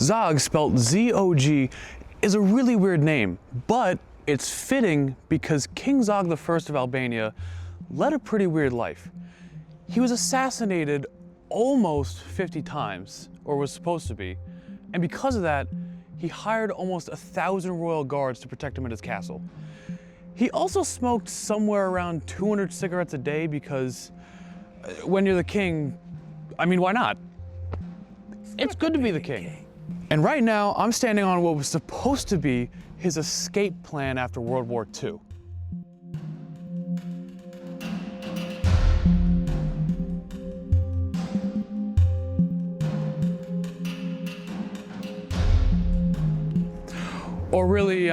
Zog, spelled Z-O-G, is a really weird name, but it's fitting because King Zog I of Albania led a pretty weird life. He was assassinated almost 50 times, or was supposed to be, and because of that, he hired almost 1,000 royal guards to protect him at his castle. He also smoked somewhere around 200 cigarettes a day because when you're the king, I mean, why not? It's good to be the king. And right now, I'm standing on what was supposed to be his escape plan after World War II. Or really,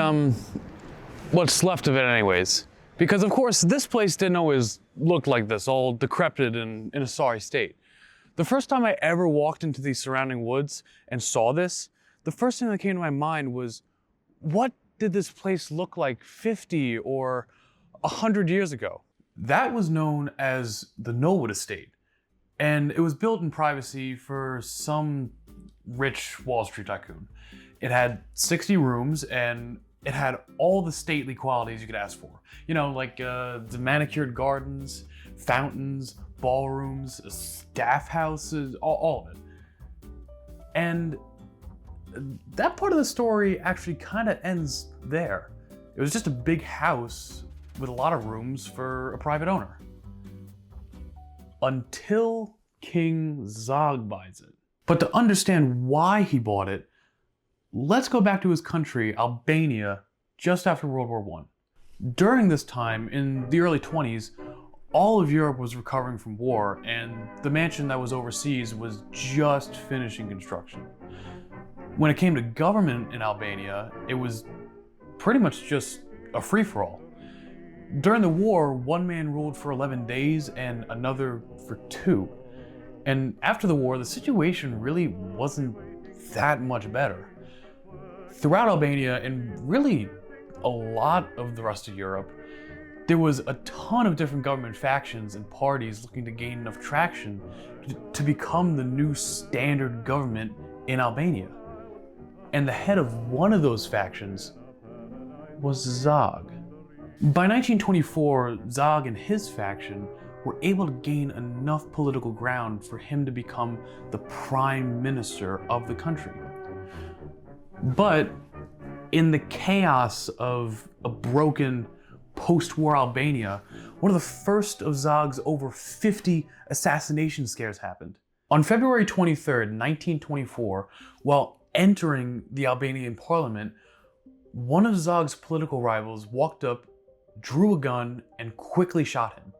what's left of it anyways. Because of course, this place didn't always look like this, all decrepit and in a sorry state. The first time I ever walked into these surrounding woods and saw this, the first thing that came to my mind was, what did this place look like 50 or 100 years ago? That was known as the Knollwood Estate, and it was built in privacy for some rich Wall Street tycoon. It had 60 rooms, and it had all the stately qualities you could ask for. You know, like the manicured gardens, fountains, ballrooms, staff houses, all of it. And that part of the story actually kind of ends there. It was just a big house with a lot of rooms for a private owner. Until King Zog buys it. But to understand why he bought it, let's go back to his country, Albania, just after World War I. During this time, in the early 20s, all of Europe was recovering from war, and the mansion that was overseas was just finishing construction. When it came to government in Albania, it was pretty much just a free-for-all. During the war, one man ruled for 11 days and another for 2. And after the war, the situation really wasn't that much better. Throughout Albania, and really a lot of the rest of Europe, there was a ton of different government factions and parties looking to gain enough traction to become the new standard government in Albania. And the head of one of those factions was Zog. By 1924, Zog and his faction were able to gain enough political ground for him to become the prime minister of the country. But in the chaos of a broken post-war Albania, one of the first of Zog's over 50 assassination scares happened. On February 23rd, 1924, while entering the Albanian parliament, one of Zog's political rivals walked up, drew a gun, and quickly shot him.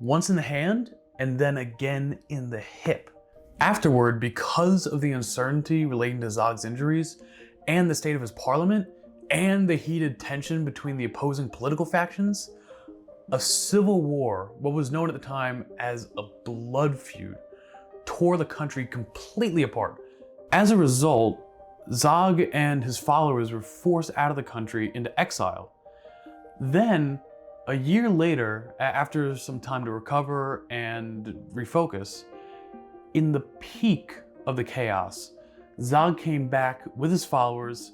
Once in the hand, and then again in the hip. Afterward, because of the uncertainty relating to Zog's injuries, and the state of his parliament, and the heated tension between the opposing political factions, a civil war, what was known at the time as a blood feud, tore the country completely apart. As a result, Zog and his followers were forced out of the country into exile. Then, a year later, after some time to recover and refocus, in the peak of the chaos, Zog came back with his followers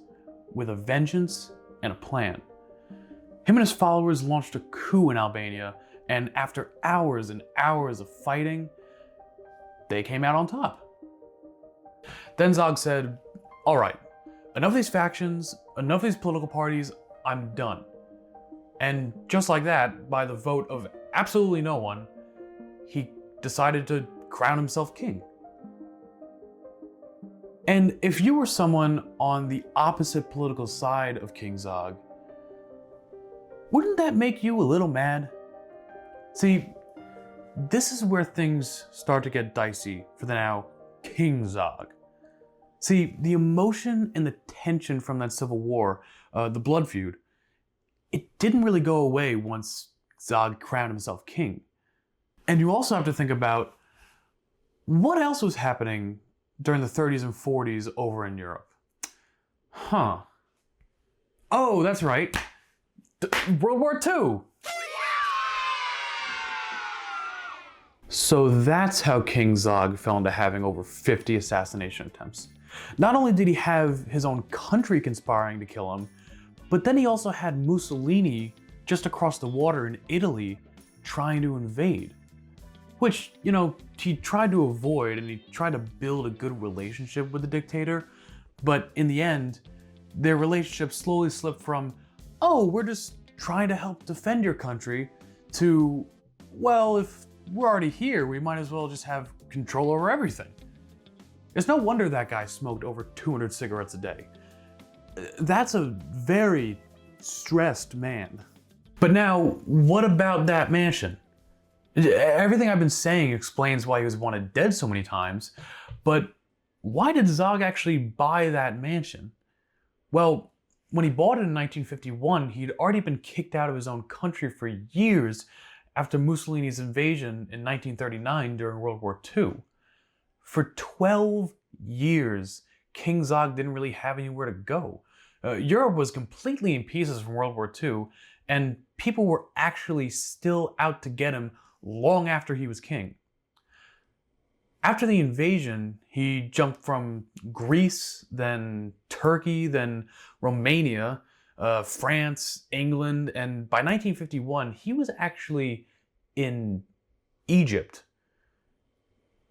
with a vengeance and a plan. Him and his followers launched a coup in Albania, and after hours and hours of fighting, they came out on top. Then Zog said, all right, enough of these factions, enough of these political parties, I'm done. And just like that, by the vote of absolutely no one, he decided to crown himself king. And if you were someone on the opposite political side of King Zog, wouldn't that make you a little mad? See, this is where things start to get dicey for the now King Zog. See, the emotion and the tension from that civil war, the blood feud, it didn't really go away once Zog crowned himself king. And you also have to think about what else was happening during the 30s and 40s over in Europe. Oh, that's right. World War II. So that's how King Zog fell into having over 50 assassination attempts. Not only did he have his own country conspiring to kill him, but then he also had Mussolini just across the water in Italy trying to invade. Which, he tried to avoid, and he tried to build a good relationship with the dictator, but in the end, their relationship slowly slipped from, oh, we're just trying to help defend your country, to, well, if we're already here, we might as well just have control over everything. It's no wonder that guy smoked over 200 cigarettes a day. That's a very stressed man. But now, what about that mansion? Everything I've been saying explains why he was wanted dead so many times, but why did Zog actually buy that mansion? Well, when he bought it in 1951, he'd already been kicked out of his own country for years after Mussolini's invasion in 1939 during World War II. For 12 years, King Zog didn't really have anywhere to go. Europe was completely in pieces from World War II, and people were actually still out to get him long after he was king. After the invasion, he jumped from Greece, then Turkey, then Romania, France, England, and by 1951, he was actually in Egypt.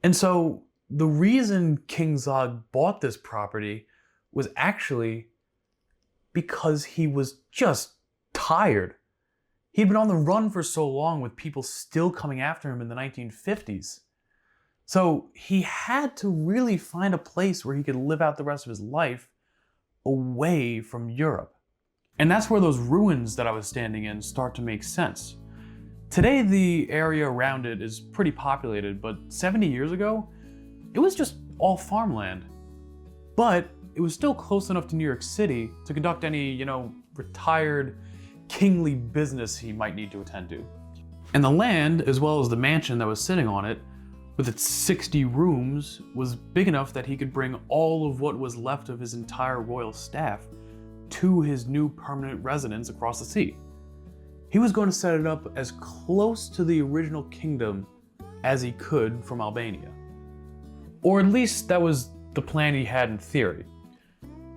And so the reason King Zog bought this property was actually because he was just tired. He'd been on the run for so long with people still coming after him in the 1950s. So he had to really find a place where he could live out the rest of his life away from Europe. And that's where those ruins that I was standing in start to make sense. Today, the area around it is pretty populated, but 70 years ago, it was just all farmland. But it was still close enough to New York City to conduct any, retired kingly business he might need to attend to. And the land, as well as the mansion that was sitting on it, with its 60 rooms, was big enough that he could bring all of what was left of his entire royal staff to his new permanent residence across the sea. He was going to set it up as close to the original kingdom as he could from Albania. Or at least that was the plan he had in theory.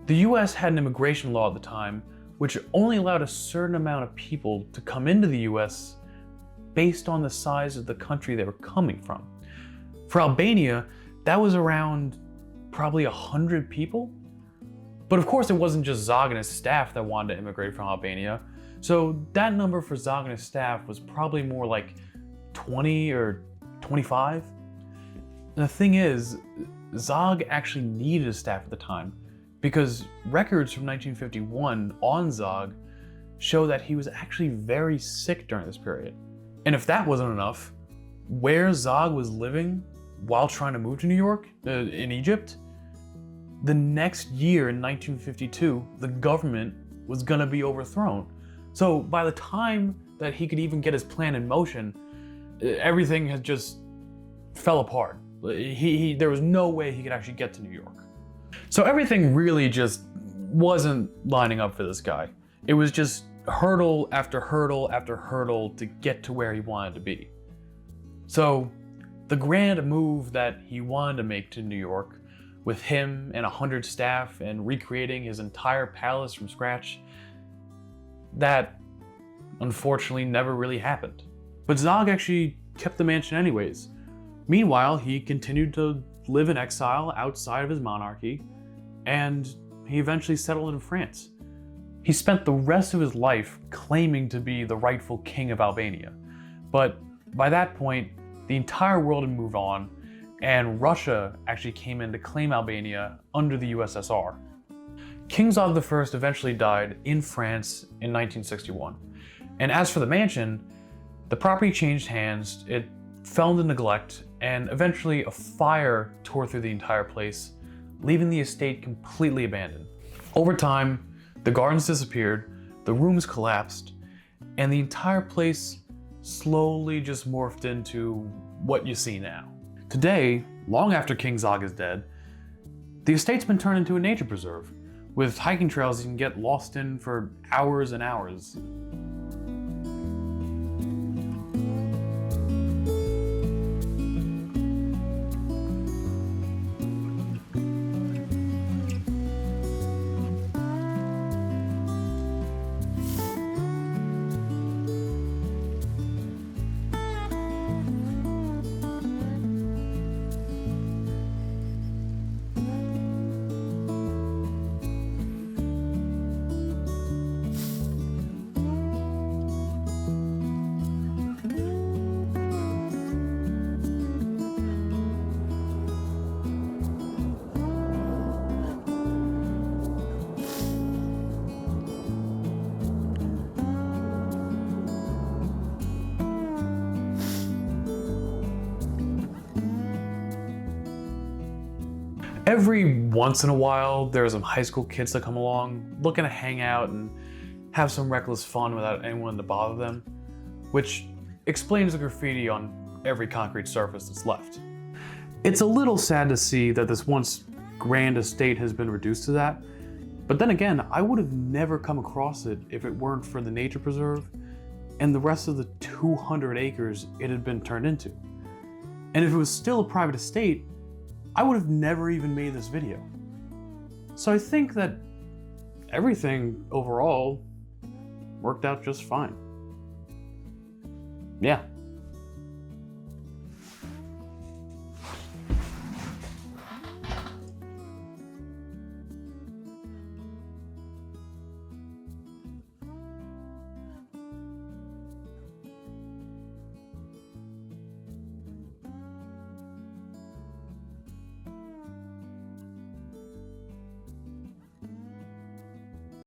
The US had an immigration law at the time which only allowed a certain amount of people to come into the US based on the size of the country they were coming from. For Albania, that was around probably 100 people. But of course, it wasn't just Zog and his staff that wanted to immigrate from Albania. So that number for Zog and his staff was probably more like 20 or 25. And the thing is, Zog actually needed a staff at the time because records from 1951 on Zog show that he was actually very sick during this period. And if that wasn't enough, where Zog was living while trying to move to New York, in Egypt, the next year in 1952, the government was gonna be overthrown. So by the time that he could even get his plan in motion, everything had just fell apart. There was no way he could actually get to New York. So everything really just wasn't lining up for this guy. It was just hurdle after hurdle after hurdle to get to where he wanted to be. So the grand move that he wanted to make to New York, with him and 100 staff and recreating his entire palace from scratch, that unfortunately never really happened. But Zog actually kept the mansion anyways. Meanwhile, he continued to live in exile outside of his monarchy, and he eventually settled in France. He spent the rest of his life claiming to be the rightful king of Albania. But by that point, the entire world had moved on, and Russia actually came in to claim Albania under the USSR. King Zog I eventually died in France in 1961. And as for the mansion, the property changed hands, it fell into neglect, and eventually a fire tore through the entire place, leaving the estate completely abandoned. Over time, the gardens disappeared, the rooms collapsed, and the entire place slowly just morphed into what you see now. Today, long after King Zog is dead, the estate's been turned into a nature preserve, with hiking trails you can get lost in for hours and hours. Every once in a while, there are some high school kids that come along looking to hang out and have some reckless fun without anyone to bother them, which explains the graffiti on every concrete surface that's left. It's a little sad to see that this once grand estate has been reduced to that, but then again, I would have never come across it if it weren't for the nature preserve and the rest of the 200 acres it had been turned into. And if it was still a private estate, I would have never even made this video. So I think that everything overall worked out just fine. Yeah.